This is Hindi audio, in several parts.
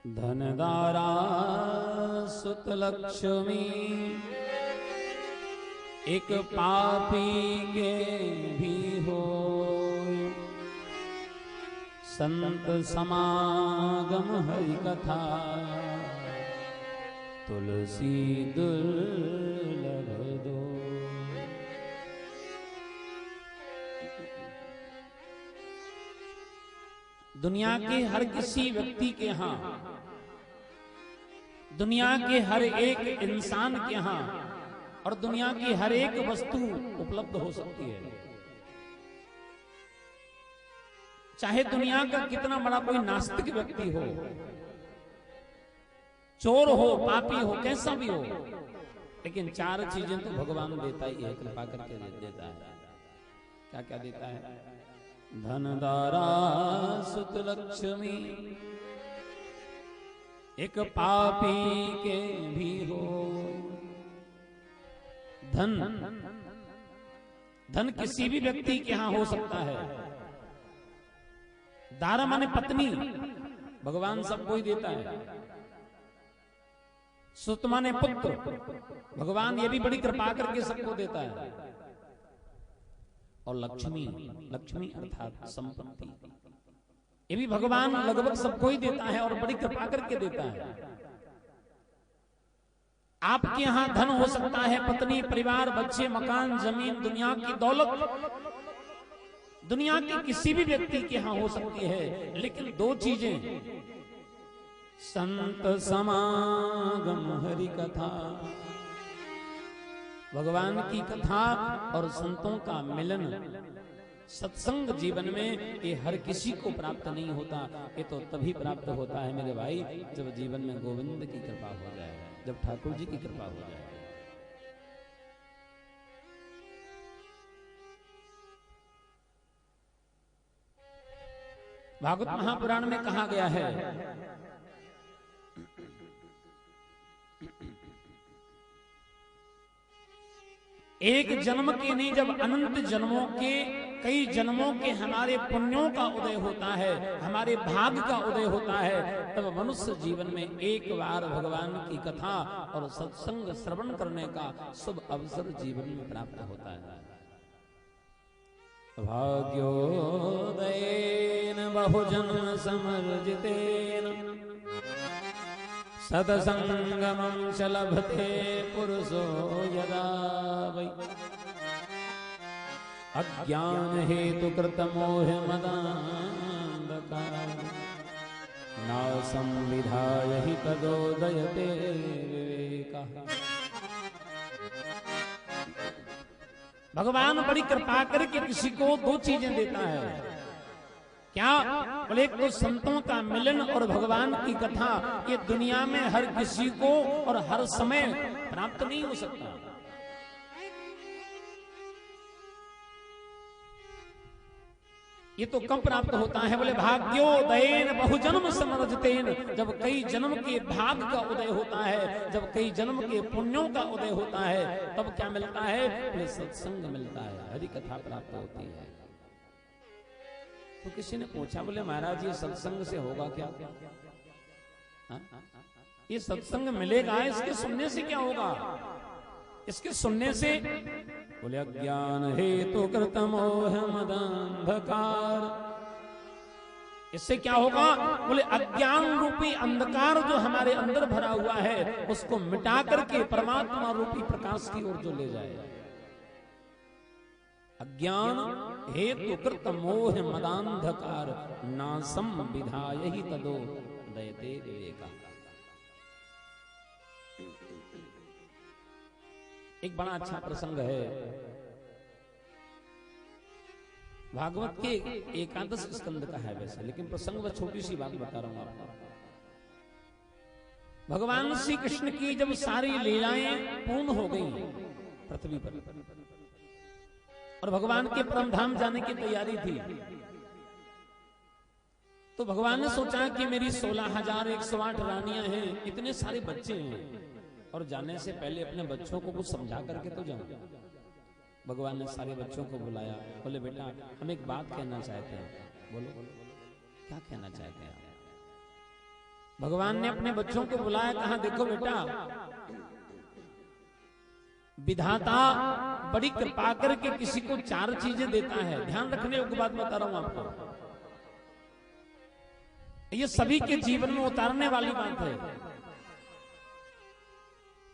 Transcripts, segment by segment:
धनदारा सुत लक्ष्मी एक पापी के भी हो, संत समागम हरि कथा तुलसी दुर्लभ दो। दुनिया के हर किसी व्यक्ति के यहाँ, दुनिया के हर एक इंसान के यहाँ और दुनिया की हर एक वस्तु उपलब्ध हो सकती है। चाहे दुनिया का कितना बड़ा कोई नास्तिक व्यक्ति हो, चोर हो, पापी हो, कैसा भी हो, लेकिन चार चीजें तो भगवान देता ही है, कृपा करके देता है। क्या क्या देता है? धनदारा सुत लक्ष्मी एक पापी के भी हो। धन, धन किसी भी व्यक्ति के यहां हो सकता है। दारा माने पत्नी, भगवान सबको ही देता है। सुत माने पुत्र, भगवान ये भी बड़ी कृपा करके सबको देता है। और लक्ष्मी, लक्ष्मी अर्थात संपत्ति, ये भी भगवान लगभग सबको ही देता है और बड़ी कृपा करके देता है। आपके यहां धन हो सकता है, पत्नी, परिवार, बच्चे, मकान, जमीन, दुनिया की दौलत, दुनिया के किसी भी व्यक्ति के यहां हो सकती है, लेकिन दो चीजें, संत समागम हरि कथा, भगवान की कथा और संतों का मिलन, सत्संग जीवन में ये हर किसी को प्राप्त नहीं होता। ये तो तभी प्राप्त होता है मेरे भाई, जब जीवन में गोविंद की कृपा हो जाए, जब ठाकुर जी की कृपा हो जाए। भागवत महापुराण में कहा गया है, एक जन्म के नहीं, जब अनंत जन्मों के, कई जन्मों के हमारे पुण्यों का उदय होता है, हमारे भाग का उदय होता है, तब मनुष्य जीवन में एक बार भगवान की कथा और सत्संग श्रवण करने का शुभ अवसर जीवन में प्राप्त होता है। भाग्योदयेन बहुजन्म समर्जितेन सत्संगमं च लभते पुरुषो यदा वै अज्ञान हेतु कृत मोह मदान्धकार नासं विधाय हि तदोदयते विवेकः। भगवान बड़ी कृपा करके किसी को दो चीजें देता है। क्या? बोले एक तो संतों का मिलन और भगवान की कथा, ये दुनिया में हर किसी को और हर समय प्राप्त नहीं हो सकता। ये तो कब प्राप्त होता है? बोले भाग्योदयेन बहुजन्म समर्जितेन, जब कई जन्म के भाग का उदय होता है, जब कई जन्म के पुण्यों का उदय होता है, तब क्या मिलता है? बोले सत्संग मिलता है, हरि कथा प्राप्त होती है। तो किसी ने पूछा, बोले महाराज ये सत्संग से होगा क्या? ये सत्संग मिलेगा, इसके सुनने से क्या होगा? इसके सुनने से, बोले अज्ञान हेतु कृत मोह मदान्धकार, इससे क्या होगा? बोले अज्ञान रूपी अंधकार जो हमारे अंदर भरा हुआ है, उसको मिटा करके परमात्मा रूपी प्रकाश की ओर जो ले जाए। अज्ञान हेतु कृत मोह मदान्धकार नासं विधाय हि तदो दयते विवेका। एक बड़ा अच्छा प्रसंग है, भागवत के एकादश स्कंद का है वैसे, लेकिन प्रसंग वह छोटी सी बात बता रहा हूं आपको। भगवान श्री कृष्ण की जब सारी लीलाएं पूर्ण हो गई पृथ्वी पर और भगवान के परम धाम जाने की तैयारी थी, तो भगवान ने सोचा कि मेरी 16,108 रानियां हैं, इतने सारे बच्चे हैं, और जाने से पहले अपने बच्चों को कुछ समझा करके तो जाऊं। भगवान ने सारे बच्चों को बुलाया, बोले बेटा हम एक बात कहना चाहते हैं। बोलो क्या कहना चाहते हैं? भगवान ने अपने बच्चों को बुलाया, कहा देखो बेटा, विधाता बड़ी कृपा करके किसी को 4 चीजें देता है। ध्यान रखने योग्य बात बता रहा हूं आपको, ये सभी के जीवन में उतारने वाली बात है।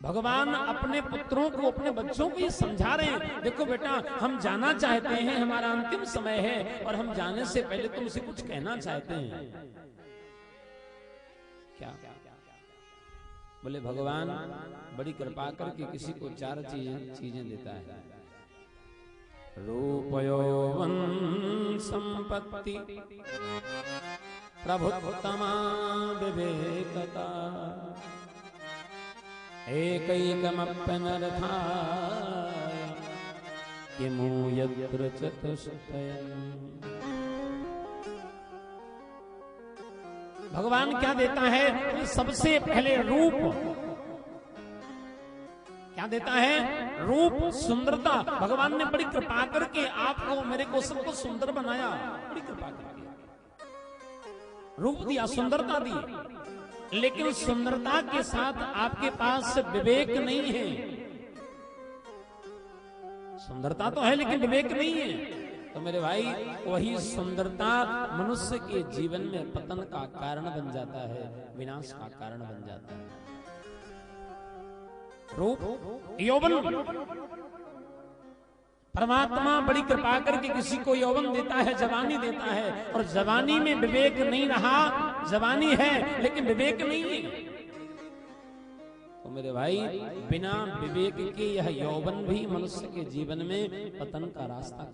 भगवान अपने पुत्रों को, अपने बच्चों को ये समझा रहे हैं, देखो बेटा, हम जाना चाहते हैं, हमारा अंतिम समय है, और हम जाने से पहले तुमसे कुछ कहना चाहते हैं। क्या? बोले भगवान बड़ी कृपा करके किसी को 4 चीजें देता है। रूप यौवन संपत्ति प्रभुत्तमा विवेकता एकैकमप्यनर्थाय किमु यत्र चतुष्टयम्। भगवान क्या देता है? सबसे पहले रूप। क्या देता है? रूप, सुंदरता। भगवान ने बड़ी कृपा करके आपको, मेरे को, सबको सुंदर बनाया, बड़ी कृपा करके रूप दिया, सुंदरता दी। लेकिन सुंदरता के साथ आपके पास विवेक नहीं है। सुंदरता तो है लेकिन विवेक नहीं है। तो मेरे भाई, वही सुंदरता मनुष्य के जीवन में पतन का कारण बन जाता है, विनाश का कारण बन जाता है। रूप, यौवन, परमात्मा बड़ी कृपा करके किसी को यौवन देता है, जवानी देता है, और जवानी में विवेक नहीं रहा। जवानी है लेकिन विवेक नहीं है। तो मेरे भाई, बिना विवेक के यह यौवन भी मनुष्य के जीवन में पतन का रास्ता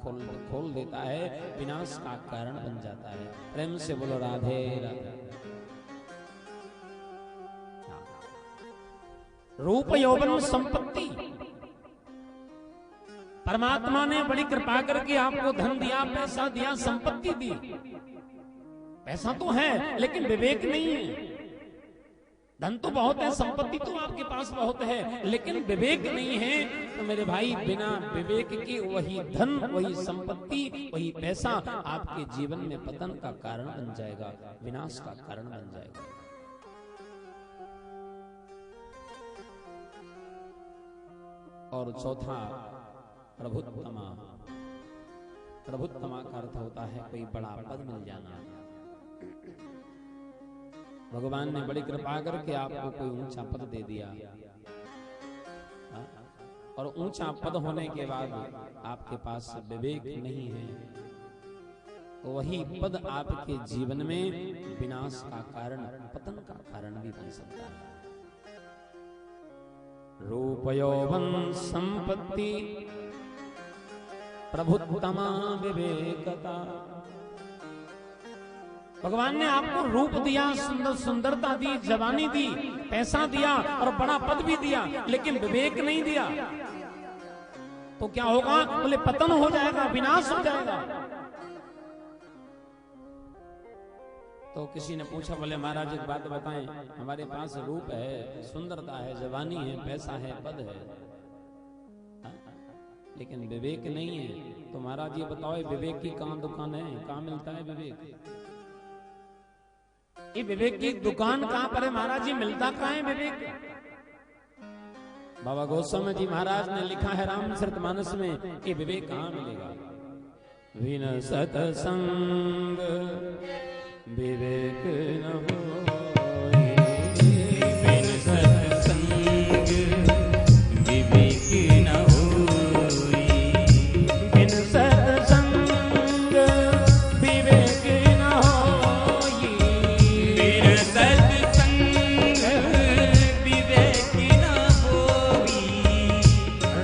खोल देता है, विनाश का कारण बन जाता है। प्रेम से बोलो राधे राधे। रूप यौवन संपत्ति, परमात्मा ने बड़ी कृपा करके आपको धन दिया, पैसा दिया, संपत्ति दी। पैसा तो है लेकिन विवेक नहीं है। धन तो बहुत है, संपत्ति तो आपके पास बहुत है, लेकिन विवेक नहीं है। तो मेरे भाई, बिना विवेक के वही धन, वही संपत्ति, वही पैसा आपके जीवन में पतन का कारण बन जाएगा, विनाश का कारण बन जाएगा। और चौथा, प्रभुत्तमा। प्रभुत्तमा का अर्थ होता है कोई बड़ा पद मिल जाना। भगवान ने बड़ी कृपा करके आपको कोई ऊंचा पद दे दिया, और ऊंचा पद होने के बाद आपके पास विवेक नहीं है, वही पद आपके जीवन में विनाश का कारण, पतन का कारण भी बन सकता है। रूप यौवन संपत्ति प्रभुत्तमा विवेकता। भगवान ने आपको रूप दिया, सुंदरता दी, जवानी दी, पैसा दिया और बड़ा पद भी दिया, लेकिन विवेक नहीं दिया। तो क्या होगा? बोले पतन हो जाएगा, विनाश हो जाएगा। तो किसी ने पूछा, बोले महाराज एक बात बताएं, हमारे पास रूप है, सुंदरता है, जवानी है, पैसा है, पद है, लेकिन विवेक नहीं है। तो महाराज ये बताओ, विवेक की कहां दुकान है? कहां मिलता है विवेक? ये विवेक की दुकान कहां पर है महाराज जी? मिलता कहां है विवेक? बाबा गोस्वामी जी महाराज ने लिखा है रामचरितमानस में, ये विवेक कहां मिलेगा? विन सतसंग विवेक न होई, बिन सत्संग विवेक न होई, बिन सत्संग विवेक न होई, बिन सत्संग विवेक न होई,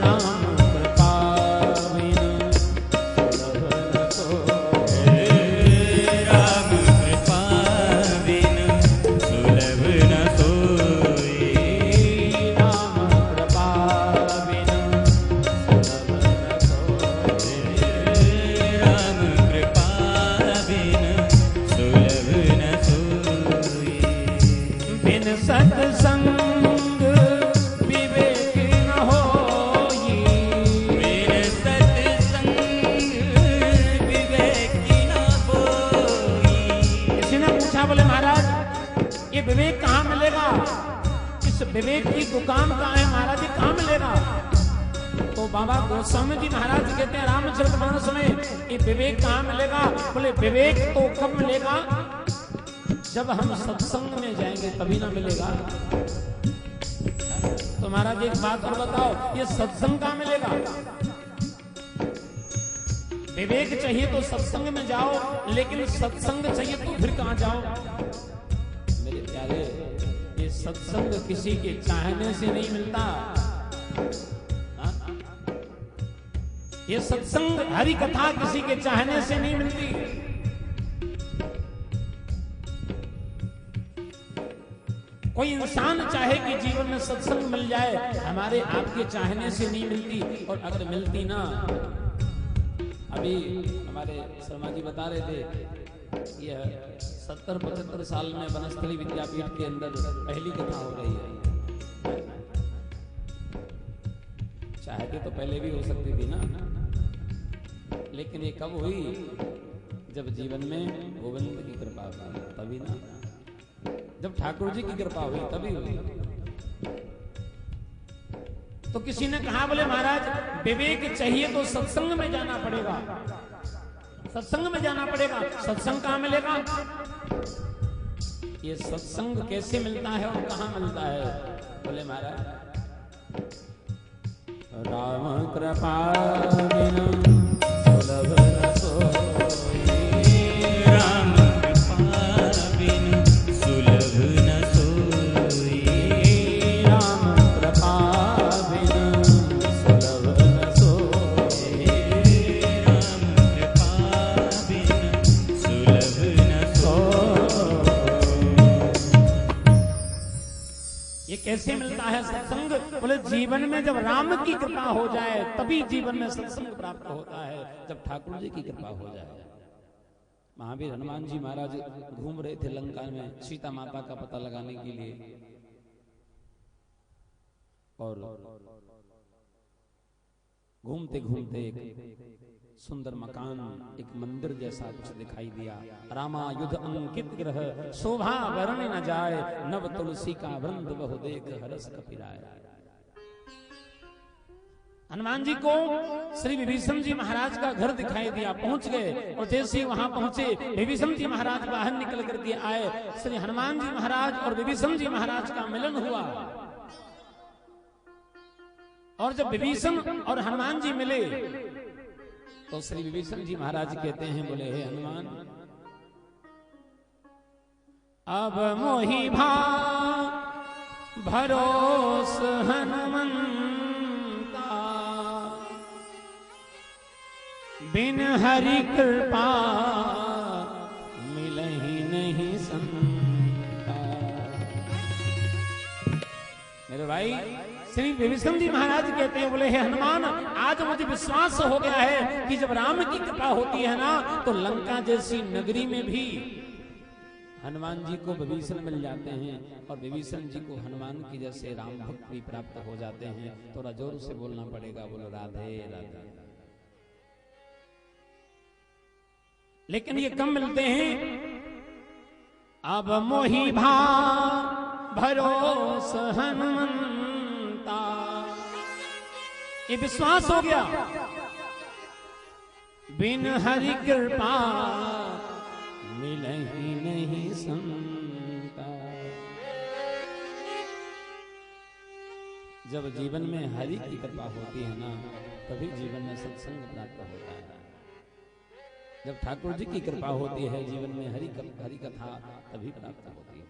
राम कृपा बिन सुलभ न कोई। राम कृपा बिन ये विवेक कहाँ मिलेगा? इस विवेक की दुकान कहाँ है महाराज जी, कहाँ मिलेगा? तो बाबा गोस्वामी जी महाराज कहते हैं रामचरितमानस में, ये विवेक कहाँ मिलेगा? बोले विवेक तो कब मिलेगा? जब हम सत्संग में जाएंगे तभी ना मिलेगा। तो महाराज एक बात और बताओ, ये सत्संग कहाँ मिलेगा? विवेक चाहिए तो सत्संग में जाओ, लेकिन सत्संग चाहिए तो फिर कहाँ जाओ? मेरे प्यारे, ये सत्संग किसी के चाहने से नहीं मिलता। ये सत्संग, हरि कथा किसी के चाहने से नहीं मिलती। कोई इंसान चाहे कि जीवन में सत्संग मिल जाए, हमारे आपके चाहने से नहीं मिलती। और अगर मिलती ना, अभी हमारे शर्मा जी बता रहे थे, यह 70-75 साल में वनस्थली विद्यापीठ के अंदर पहली कथा हो रही है। चाहते तो पहले भी हो सकती थी ना, लेकिन ये कब हुई? जब जीवन में गोविंद की कृपा हुई, तभी ना। जब ठाकुर जी की कृपा हुई तभी हुई। तो किसी ने कहा, बोले महाराज विवेक चाहिए तो सत्संग में जाना पड़ेगा, सत्संग में जाना पड़ेगा। सत्संग कहाँ मिलेगा? ये सत्संग कैसे मिलता है और कहाँ मिलता है? बोले महाराज राम कृपा बिनु सुलभ न सोई, राम कृपा बिनु सुलभ न सोई, राम कृपा बिनु सुलभ न सोई, राम कृपा बिनु सुलभ न सोई। ये कैसे मिलता है सत्संग? बोले जीवन में जब राम की कृपा हो जाए तभी जीवन में सत्संग प्राप्त होता है, जब ठाकुर जी की कृपा हो जाए। महावीर हनुमान जी महाराज घूम रहे थे लंका में सीता माता का पता लगाने के लिए, और घूमते घूमते एक सुंदर मकान, एक मंदिर जैसा कुछ दिखाई दिया। रामा युद्ध अंकित ग्रह, शोभा वर्ण न जाए, नव तुलसी का वृंद बहु देख हरस कपिराय। हनुमान जी को श्री विभीषण जी महाराज का घर दिखाई दिया, पहुंच गए, और जैसे वहां पहुंचे विभीषण जी महाराज बाहर निकल करके आए। श्री हनुमान जी महाराज और विभीषण जी महाराज का मिलन हुआ, और जब विभीषण और हनुमान जी मिले तो श्री विभीषण जी महाराज कहते हैं, बोले हे हनुमान, अब मोहि भा भरोस हनुमंता, बिन हरि कृपा मिलहि नहीं संता। मेरे भाई श्री विभीषण जी महाराज कहते हैं, बोले हे हनुमान, आज मुझे विश्वास हो गया है कि जब राम की कृपा होती है ना, तो लंका जैसी नगरी में भी हनुमान जी को विभीषण मिल जाते हैं, और विभीषण जी को हनुमान की जैसे राम भक्त भी प्राप्त हो जाते हैं। थोड़ा जोर से बोलना पड़ेगा, बोलो राधे राधे। लेकिन ये कम मिलते हैं। अब मोहि भा भरोस हनुमंता, ये विश्वास हो गया, बिन हरि कृपा मिलहि नहीं संता। जब जीवन में हरि की कृपा होती है ना, तभी जीवन में सत्संग प्राप्त होता है। जब ठाकुर जी की कृपा होती है जीवन में हरि कथा तभी प्राप्त होती है।